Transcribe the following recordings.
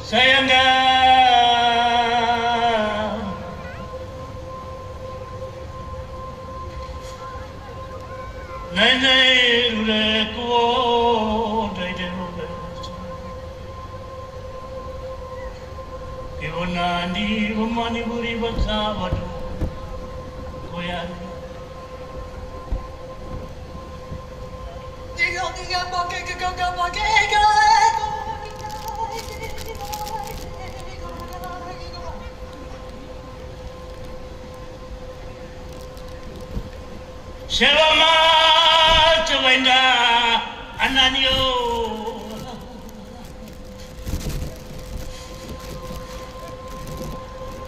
Sayang Nay nay ule ko dai de ule Kevona ni umani buri batsa wadu koya Diga Sewa wenda ananyo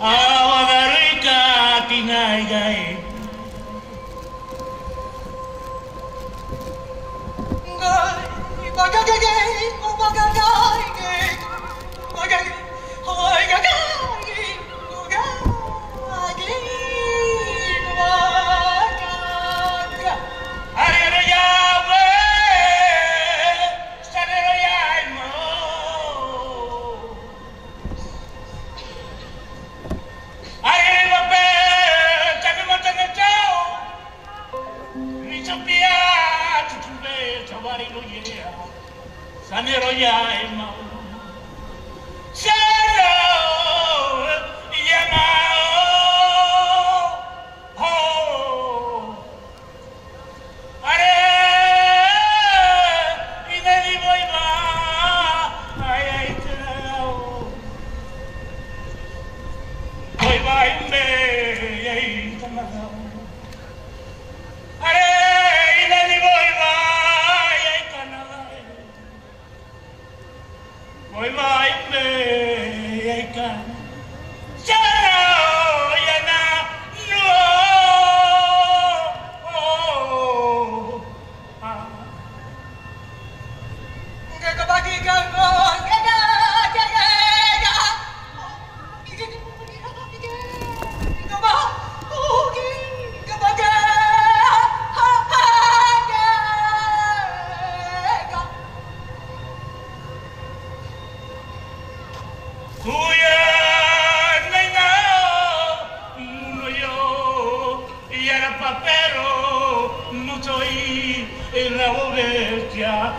awagarika tingai gai Sanero ya ema Sanero ya ma oh are inani boy ma ay tao boy ba imbe ay tamao are inani boy ma Boy mai me aikan Jana yana no oh Gaga bagi gaga gaga gaga Pero no soy la bestia.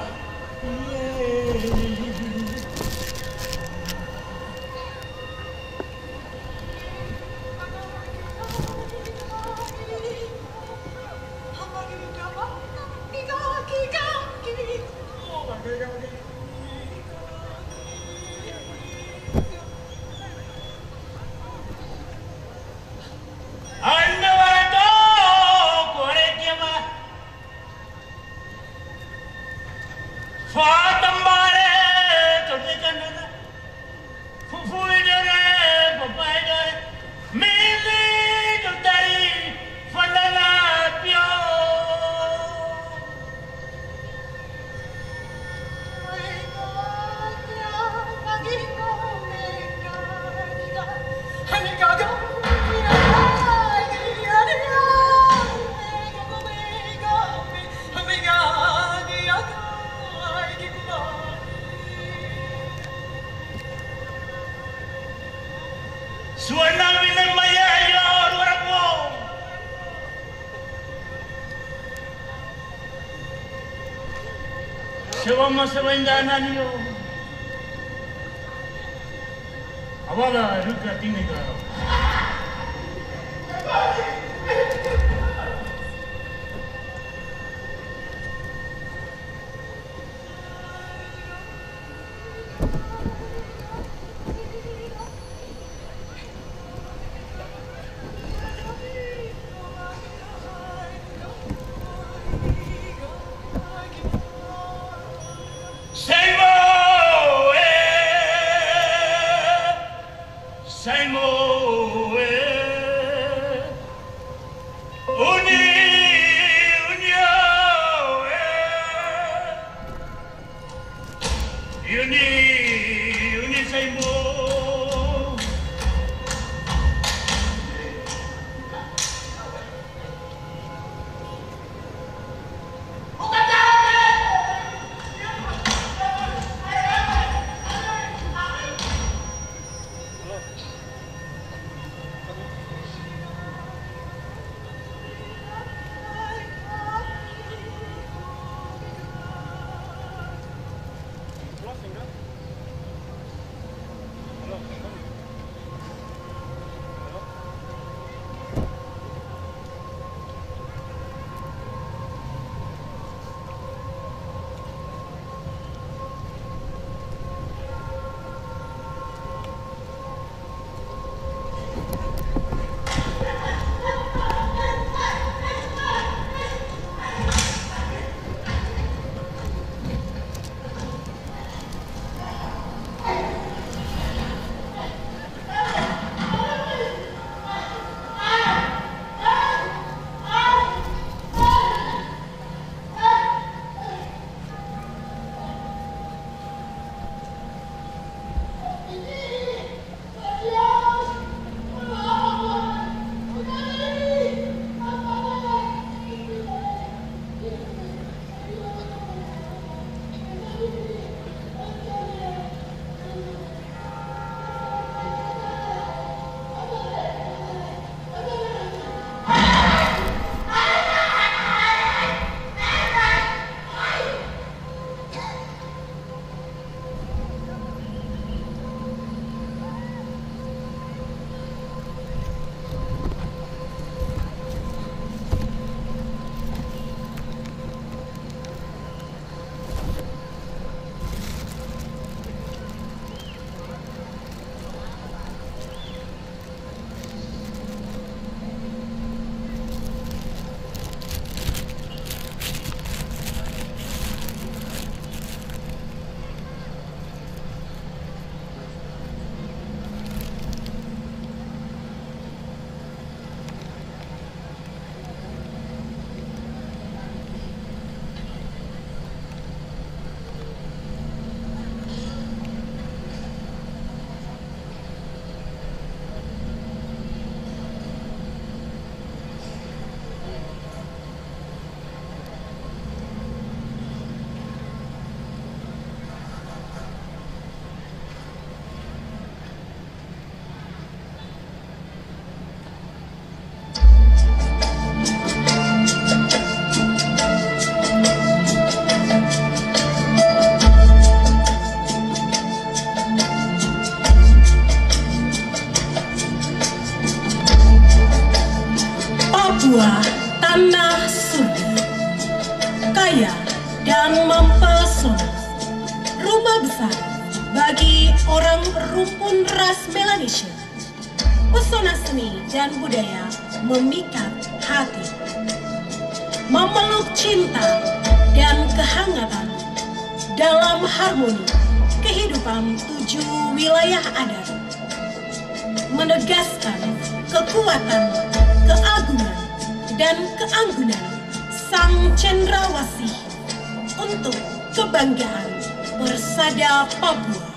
Suena bilang mayayo orang mo. Sewa masawendanan yo. Awala ruka tiniga. Same old Tanah surga, kaya dan mempesona. Rumah besar bagi orang rumpun ras Melanesia. Pesona seni dan budaya memikat hati. Memeluk cinta dan kehangatan dalam harmoni kehidupan 7 wilayah adat. Menegaskan kekuatan, keagungan, dan keanggunan Sang Cendrawasih untuk kebanggaan Persada Papua.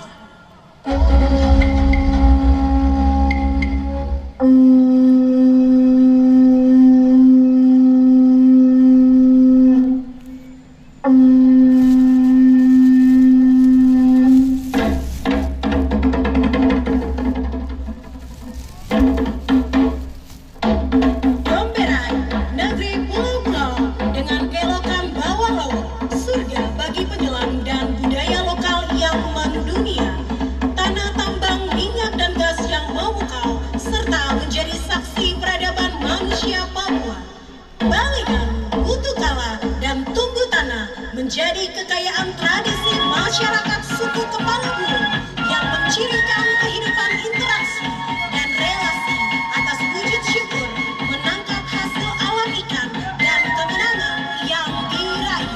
Menjadi kekayaan tradisi masyarakat suku kepala burung yang mencirikan kehidupan interaksi dan relasi atas wujud syukur menangkap hasil alam ikan dan kemenangan yang diraih.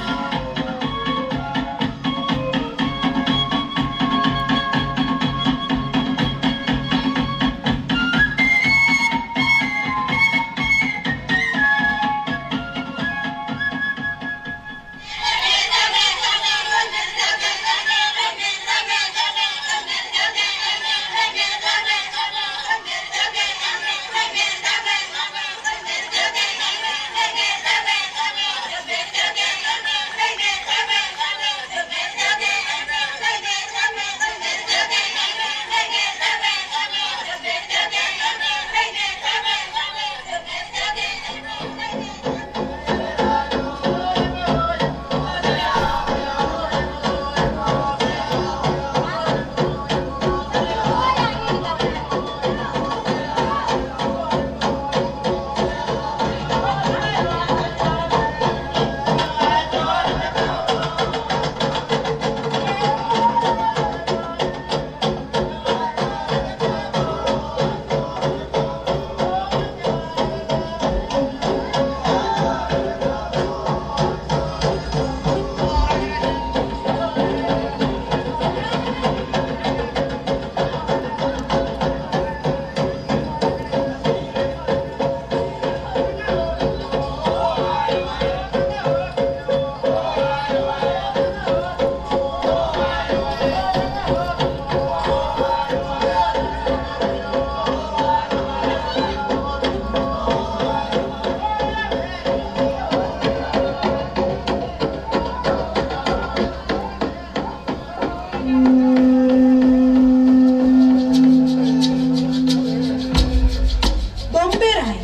Bomberai,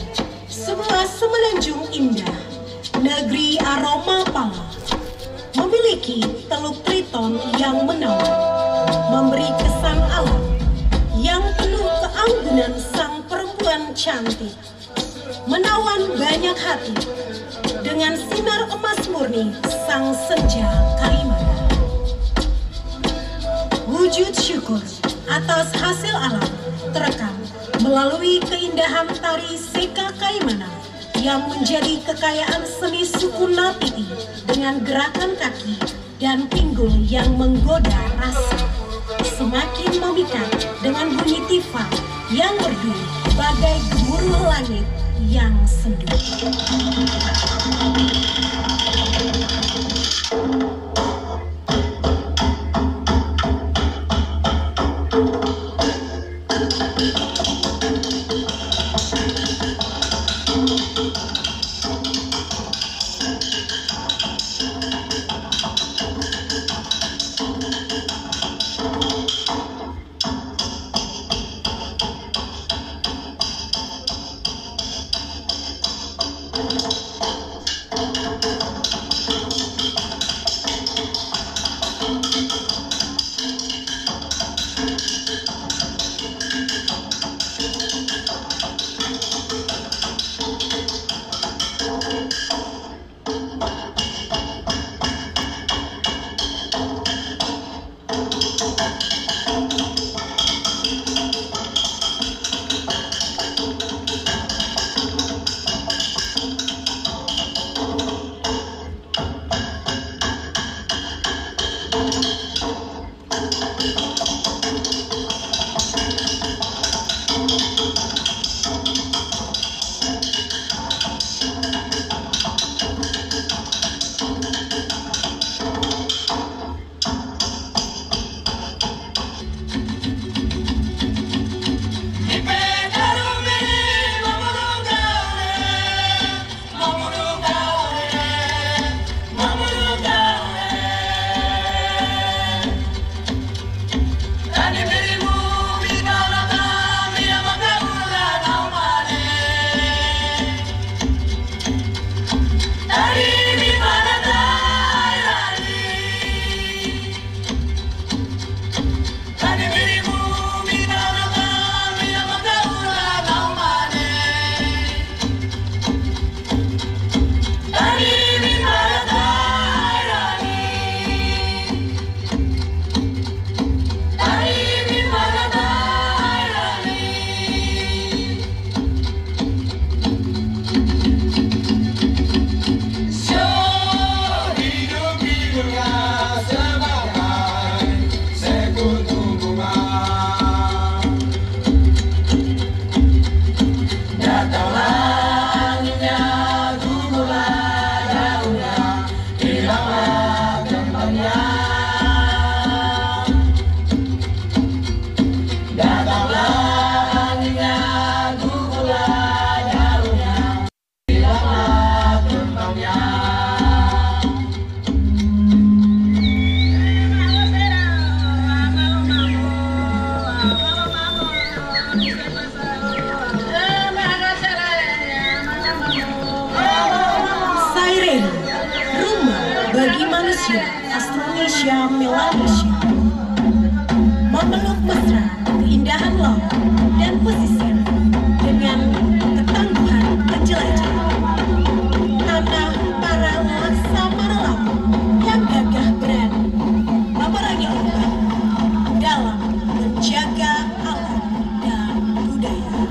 sebuah semenanjung indah, negeri aroma pala, memiliki Teluk Triton yang menawan, memberi kesan alam yang penuh keanggunan sang perempuan cantik, menawan banyak hati dengan sinar emas murni sang senja Kaimana. Wujud syukur atas hasil alam terekam melalui keindahan tari Seka Kaimana yang menjadi kekayaan seni suku Napiti dengan gerakan kaki dan pinggul yang menggoda rasa, semakin memikat dengan bunyi tifa yang merdu bagai gemuruh langit yang sendu. Indonesia, Astronesia Melanesia, memeluk mesra keindahan laut dan pesisir dengan ketangguhan penjelajah. Tanah para laksamana laut yang gagah berani memerangi ombak dalam menjaga alam dan budaya.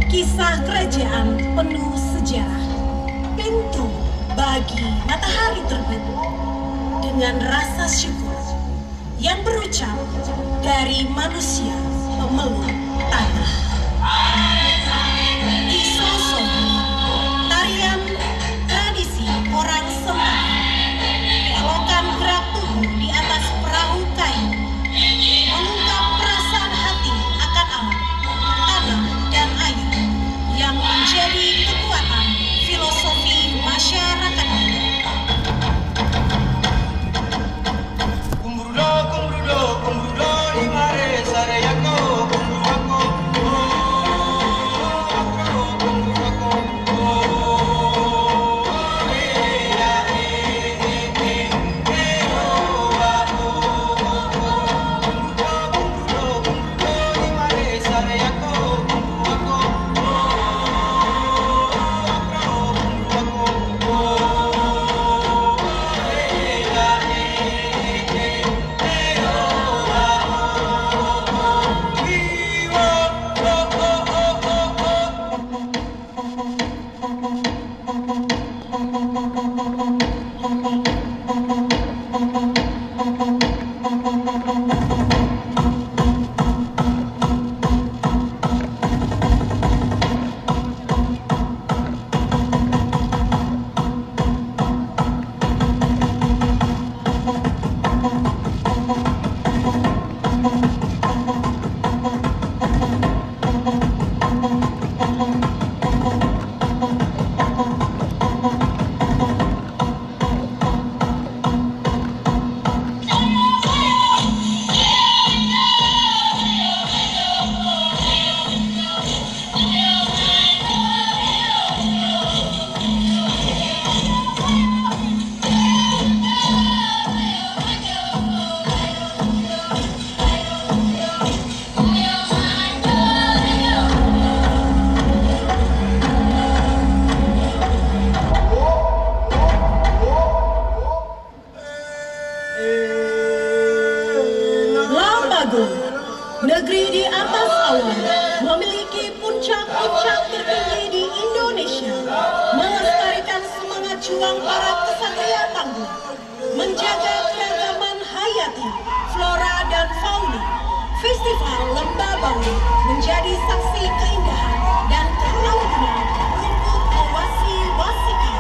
Kisah kerajaan penuh sejarah, pintu bagi matahari terbit dengan rasa syukur yang berucap dari manusia pemeluk tanah. Isoso, tarian tradisi orang Semarang, elokan gerak tubuh di atas perahu kayu, mengungkap perasaan hati akan alam, tanah, dan air yang menjadi kekuatan filosofi masyarakat. Kumbrudo, kumbrudo, kumbrudo, imare sareyako, kumbrudo, Pago, negeri di atas awan, memiliki puncak-puncak tertinggi di Indonesia, melestarikan semangat juang para kesatria tangguh, menjaga keragaman hayati, flora dan fauna. Festival Lembah Bawi menjadi saksi keindahan dan keanggunan rumput Owasi-Wasika.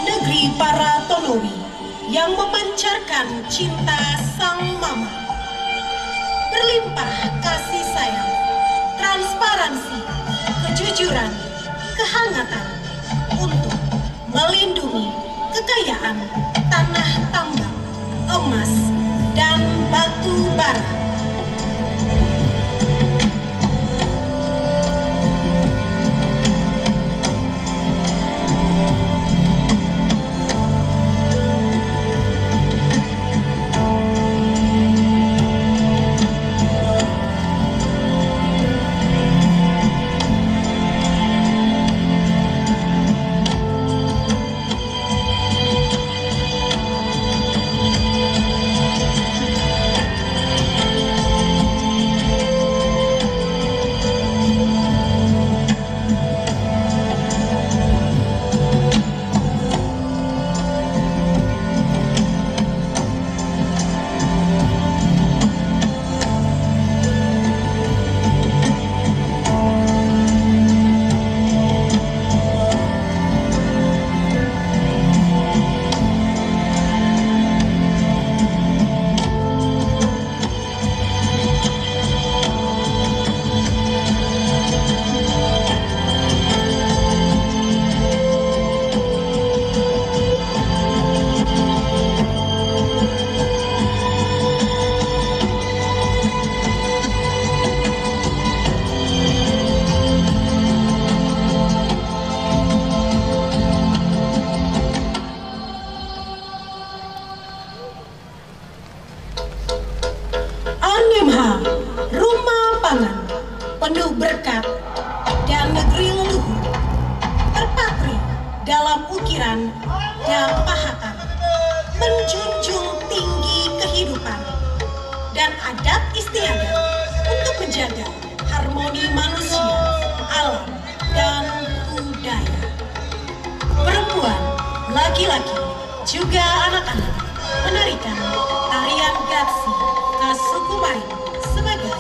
Negeri para Tonowi yang memancarkan cinta sang mama, berlimpah kasih sayang, transparansi, kejujuran, kehangatan untuk melindungi kekayaan tanah tambang, emas, dan batu bara. Rumah pangan penuh berkat dan negeri leluhur, terpatri dalam ukiran dan pahatan, menjunjung tinggi kehidupan dan adat istiadat untuk menjaga harmoni manusia, alam, dan budaya. Perempuan, laki-laki, juga anak-anak menarikan tarian Gatsi khas suku Mari sebagai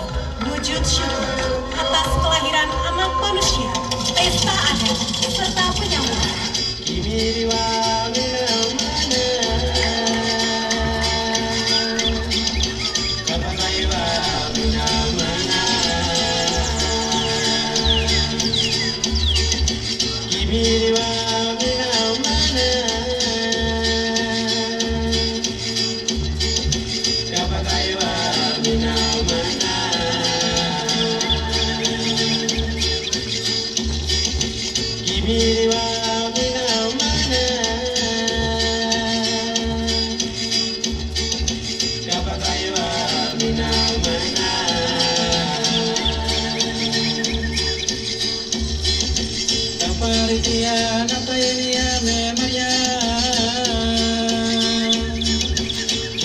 wujud syukur atas kelahiran anak manusia, pesta adat, serta penyambutan.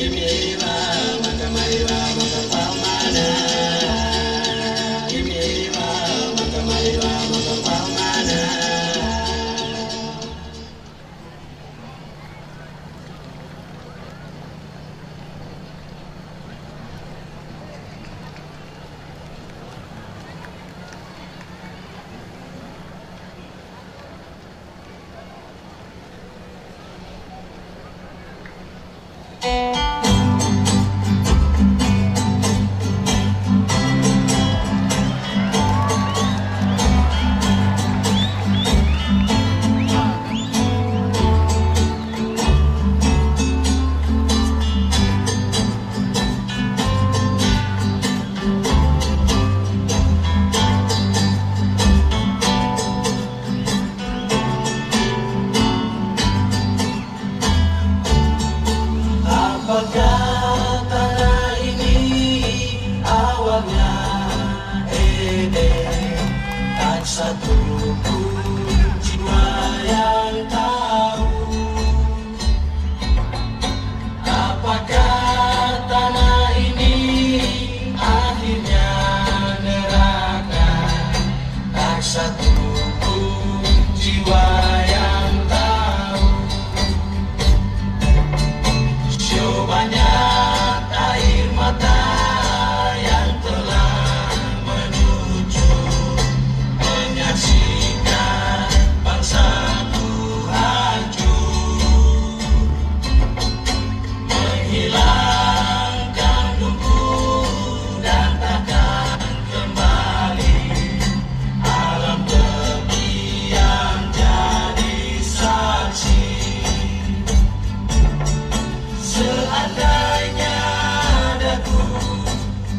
Mariwa, maka mariwa, maka pamana. satu jiwa yang tahu apakah tanah ini akhirnya neraka. Tak satu jiwa yang tahu. Syuh banyak air mata yang telah menyucut menyaksikan bangsaku hancur, menghilangkan lumpur dan takkan kembali. Alam terdiam jadi saksi. Seandainya daku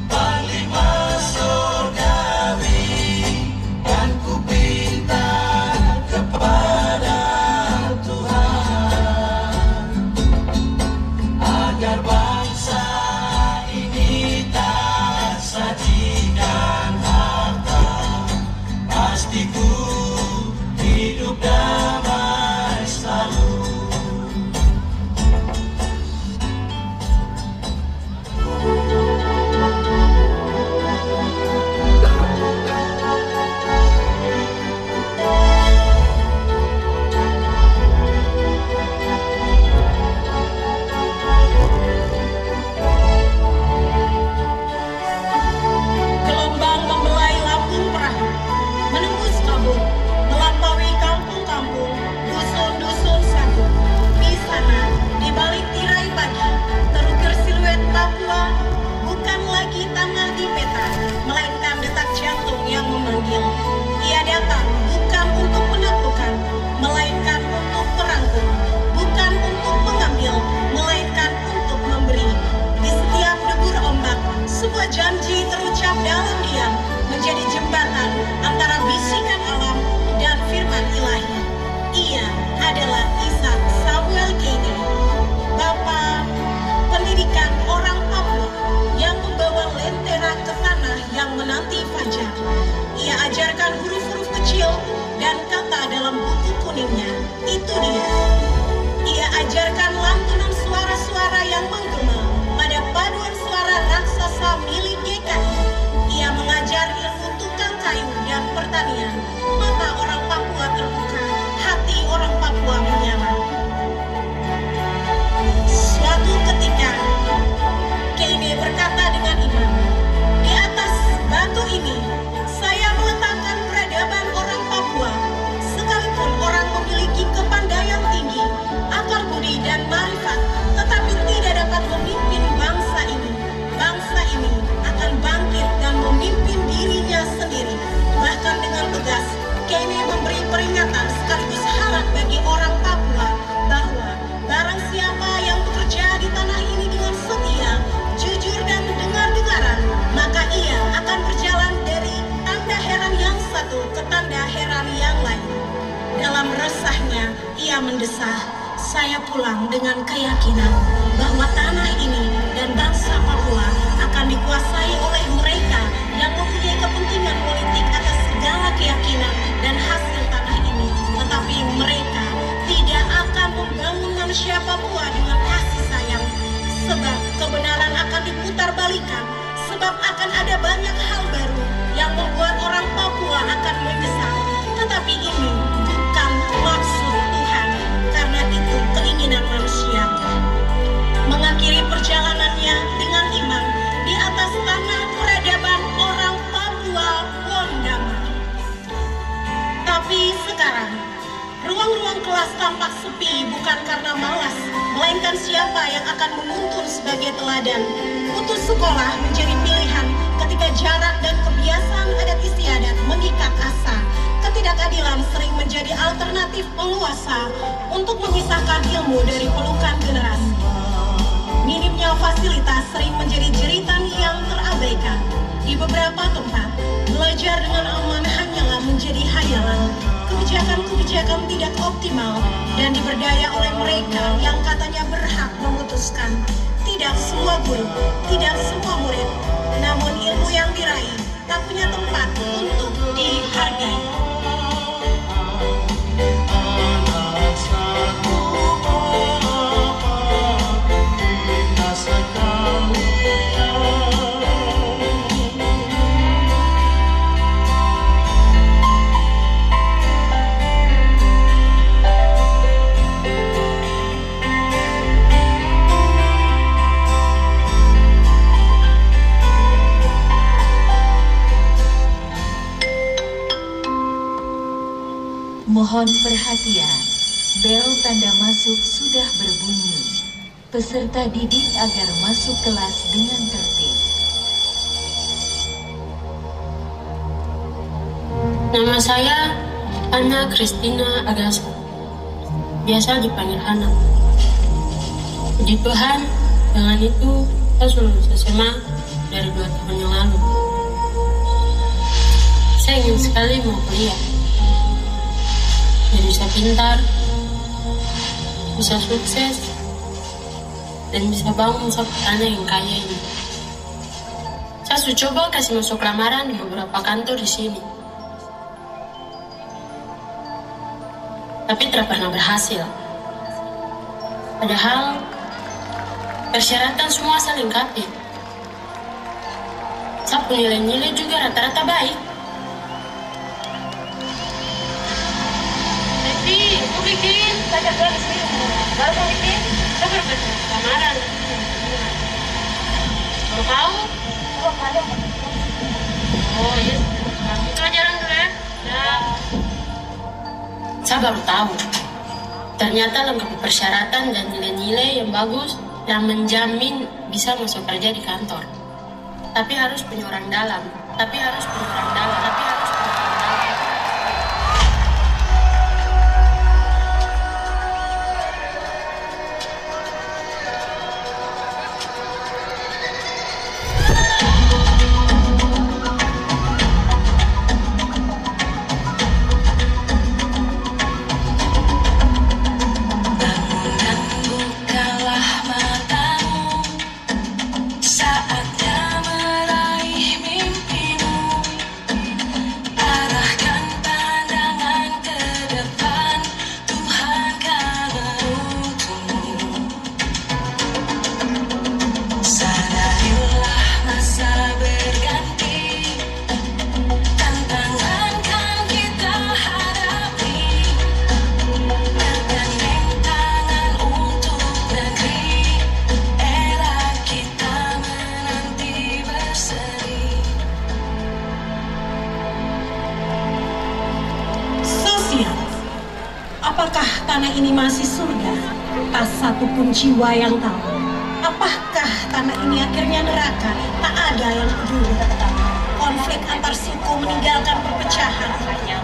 Panglima Sorgawi, dan ku pinta kepada Tuhan agar bangsa ini tak sajikan harta. Pastiku hidup damai selalu. Gelombang membelai lambung perahu, menembus kabut, melampaui kampung-kampung, dusun-dusun satu. Di sana, di balik tirai pagi, terukir siluet Papua, bukan lagi tanah di peta, melainkan detak jantung yang memanggil. Ia datang bukan untuk menaklukkan, melainkan untuk merangkul, bukan untuk mengambil, melainkan untuk memberi. Di setiap debur ombak, sebuah janji terucap dalam diam, menjadi jembatan antara bisikan alam dan firman ilahi. Ia adalah Ishak Samuel Keini, Bapa pendidikan orang Papua yang membawa lentera ke tanah yang menanti fajar. Ia ajarkan huruf-huruf kecil dan kata dalam buku kuningnya. Itu dia. Ia ajarkan lantunan suara-suara yang menggema pada paduan suara raksasa milik GKI. Ia mengajar ilmu tukang kayu dan pertanian. Mata orang Papua terbuka, hati orang Papua menyala. Suatu ketika, Keini berkata dengan iman, "Di atas batu ini, saya meletakkan peradaban orang Papua. Sekalipun orang memiliki kepandaian tinggi, akal budi dan marifat, tetapi tidak dapat memimpin bangsa ini. Bangsa ini akan bangkit dan memimpin dirinya sendiri." Bahkan dengan tegas, Keini memberi peringatan sekaligus harap bagi orang Papua bahwa barang siapa yang bekerja di tanah ini dengan setia, jujur dan dengar-dengaran, maka ia akan berjalan dari tanda heran yang satu ke tanda heran yang lain. Dalam resahnya, ia mendesah, "Saya pulang dengan keyakinan bahwa tanah ini dan bangsa Papua akan dikuasai oleh mereka yang mempunyai kepentingan politik atas segala keyakinan dan hasil tanah ini. Tetapi mereka tidak akan membangun manusia Papua dengan kasih sayang, sebab kebenaran akan diputarbalikkan, sebab akan ada banyak hal baru yang membuat orang Papua akan menyesal. Tetapi ini bukan maksud Tuhan, karena itu keinginan manusia." Mengakhiri perjalanannya dengan iman di atas tanah peradaban orang Papua Wondama. Tapi sekarang, ruang-ruang kelas tampak sepi bukan karena malas, melainkan siapa yang akan menuntun sebagai teladan. Putus sekolah menjadi pilihan ketika jarak dan kebiasaan adat istiadat mengikat asa. Ketidakadilan sering menjadi alternatif penguasa untuk memisahkan ilmu dari pelukan generasi. Minimnya fasilitas sering menjadi jeritan yang terabaikan. Di beberapa tempat, belajar dengan aman hanyalah menjadi hayalan. Kebijakan-kebijakan tidak optimal dan diberdaya oleh mereka yang katanya berhak memutuskan. Tidak semua guru, tidak semua murid, namun ilmu yang diraih tak punya tempat untuk dihargai. Mohon perhatian, bel tanda masuk sudah berbunyi. Peserta didik agar masuk kelas dengan tertib. Nama saya Ana Kristina Agasa. Biasa dipanggil Ana. Puji Tuhan, dengan itu saya sudah lulus SMA dari 2 tahun yang lalu. Saya ingin sekali mau kuliah. Jadi bisa pintar, bisa sukses, dan bisa bangun satu anak yang kaya ini. Saya sudah coba kasih masuk lamaran di beberapa kantor di sini, tapi tidak pernah berhasil. Padahal persyaratan semua saya lengkapi. Saya punya nilai-nilai juga rata-rata baik. Jadi, aku bikin, saya kerja di sini. Baru mau bikin, saya baru lamaran. Baru tahu? Oh iya, itu ajaran dulu ya. Saya baru tahu. Ternyata lengkap persyaratan dan nilai-nilai yang bagus yang menjamin bisa masuk kerja di kantor. Tapi harus punya orang dalam. Apakah tanah ini masih surga? Tak satu pun jiwa yang tahu. Apakah tanah ini akhirnya neraka? Tak ada yang peduli. Konflik antar suku meninggalkan perpecahan.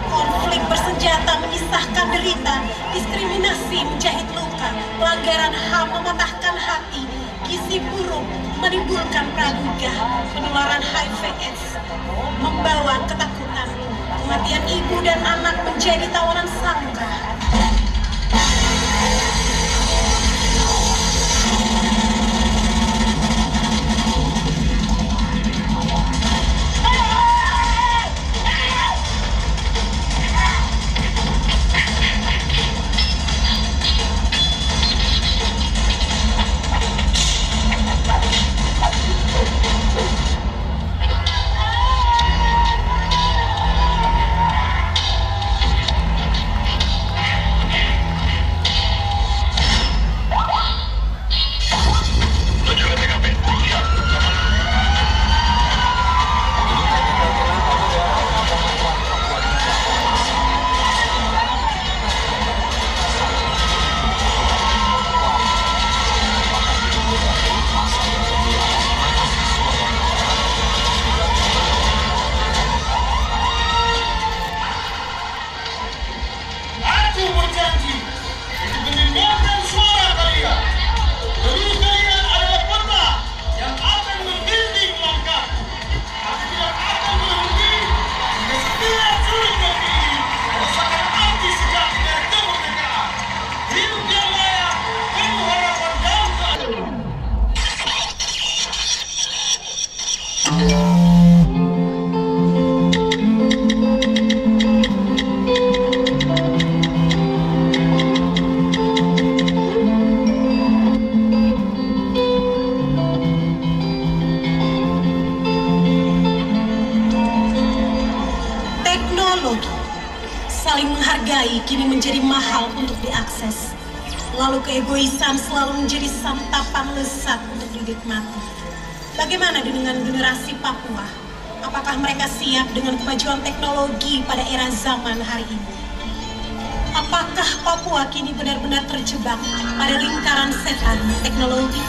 Konflik bersenjata menyisahkan derita. Diskriminasi menjahit luka. Pelanggaran HAM mematahkan hati. Gizi buruk menimbulkan praduga. Penularan HIV/AIDS membawa ketakutan. Kematian ibu dan anak menjadi tawanan sangka. Saling menghargai kini menjadi mahal untuk diakses. Lalu keegoisan selalu menjadi santapan lezat untuk dinikmati. Bagaimana dengan generasi Papua? Apakah mereka siap dengan kemajuan teknologi pada era zaman hari ini? Apakah Papua kini benar-benar terjebak pada lingkaran setan teknologi?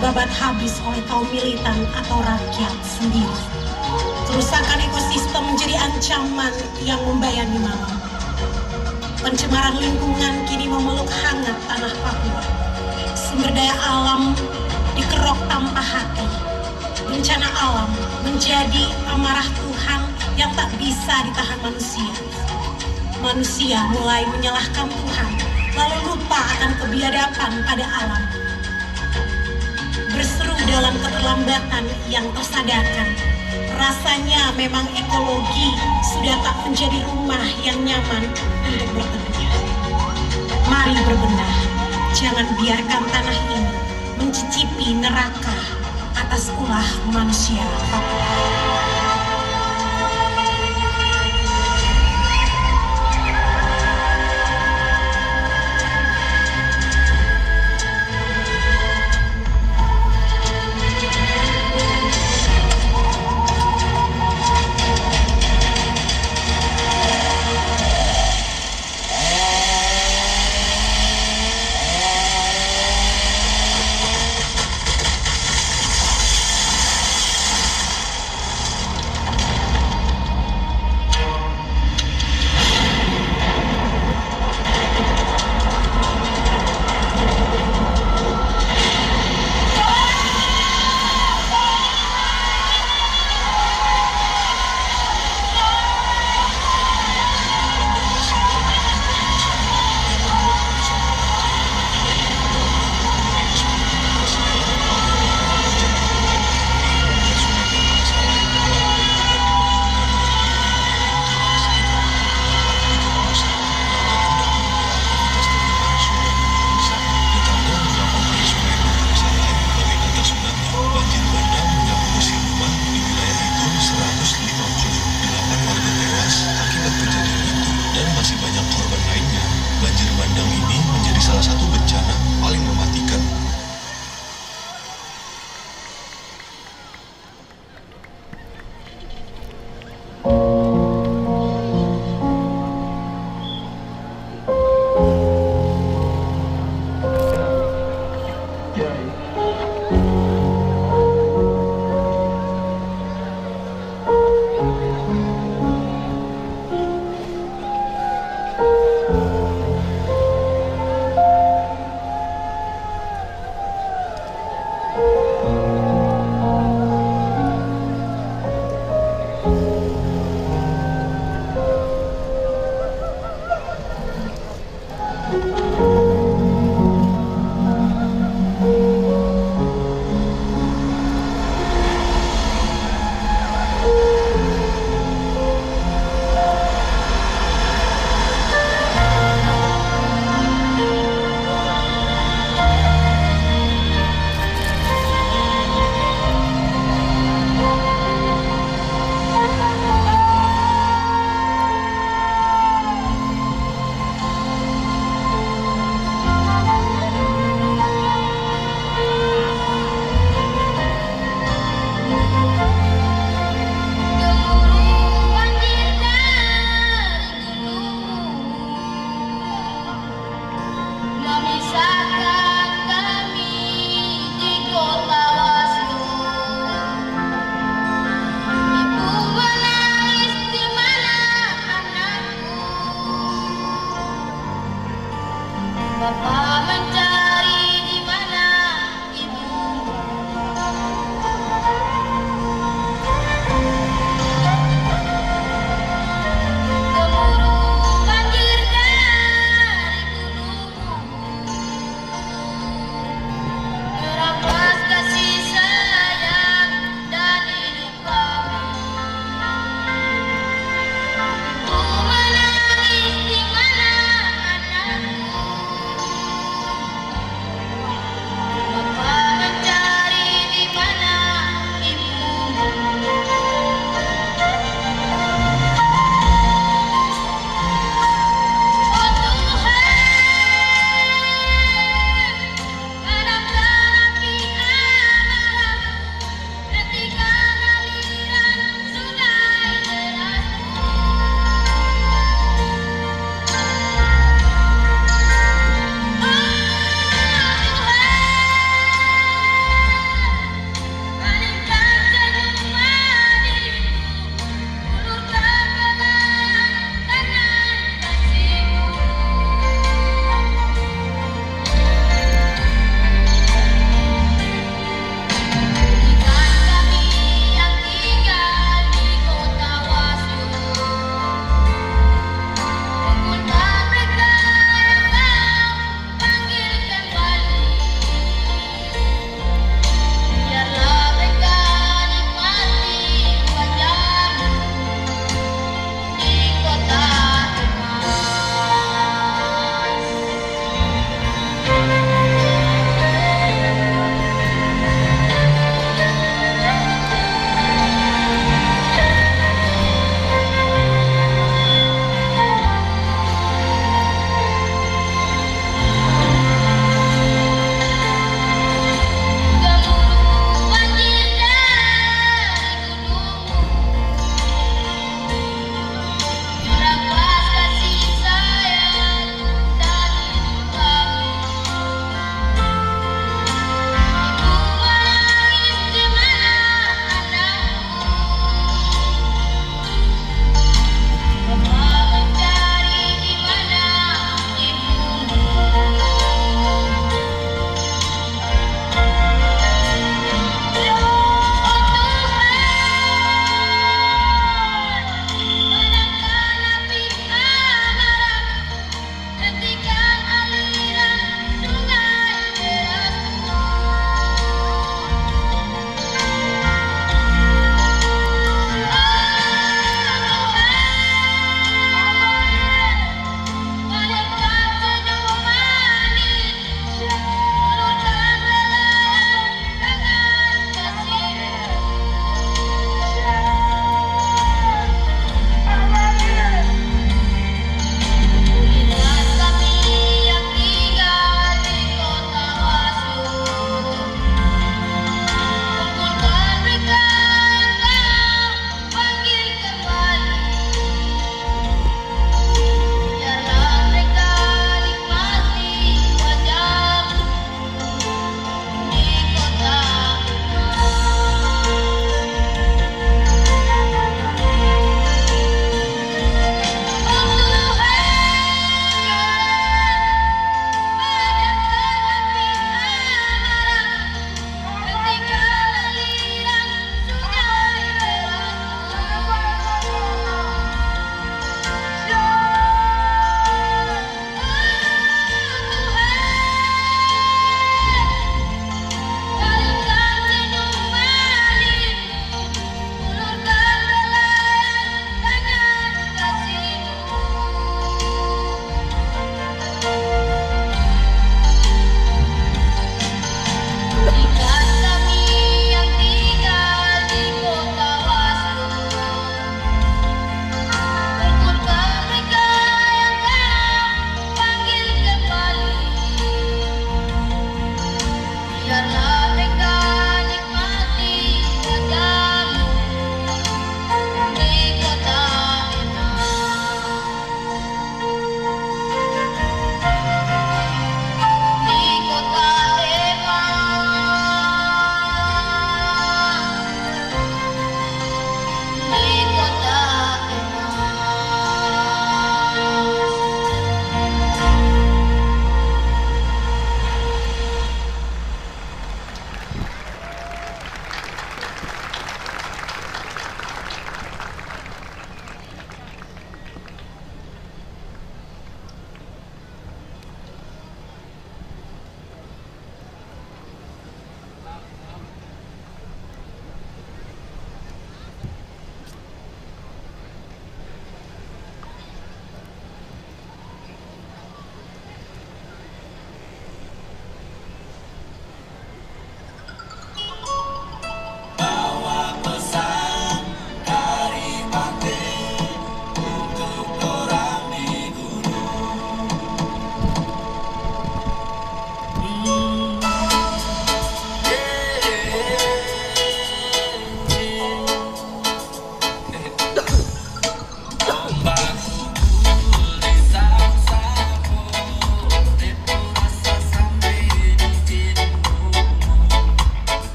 Dibabat habis oleh kaum militan atau rakyat sendiri. Kerusakan ekosistem menjadi ancaman yang membayangi malam. Pencemaran lingkungan kini memeluk hangat tanah Papua. Sumber daya alam dikerok tanpa hati. Bencana alam menjadi amarah Tuhan yang tak bisa ditahan manusia. Manusia mulai menyalahkan Tuhan, lalu lupa akan kebiadaban pada alam. Berseru dalam keterlambatan yang tersadarkan. Rasanya memang ekologi sudah tak menjadi rumah yang nyaman untuk berteduh. Mari berbenah, jangan biarkan tanah ini mencicipi neraka atas ulah manusia Papua.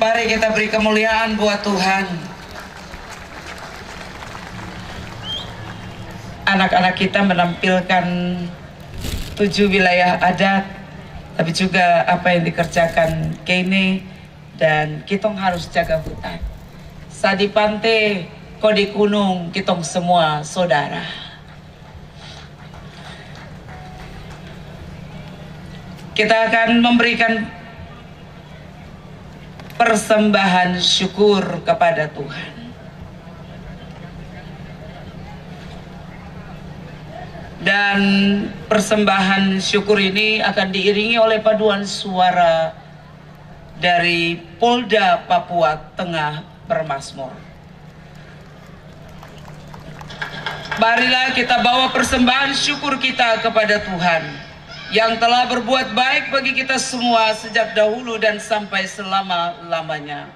Mari kita beri kemuliaan buat Tuhan. Anak-anak kita menampilkan 7 wilayah adat, tapi juga apa yang dikerjakan Kene, dan kitong harus jaga hutan. Sadi Pante, Kodi Gunung, kitong semua saudara. Kita akan memberikan persembahan syukur kepada Tuhan. Dan persembahan syukur ini akan diiringi oleh paduan suara dari Polda Papua Tengah bermasmur. Marilah kita bawa persembahan syukur kita kepada Tuhan yang telah berbuat baik bagi kita semua sejak dahulu dan sampai selama-lamanya.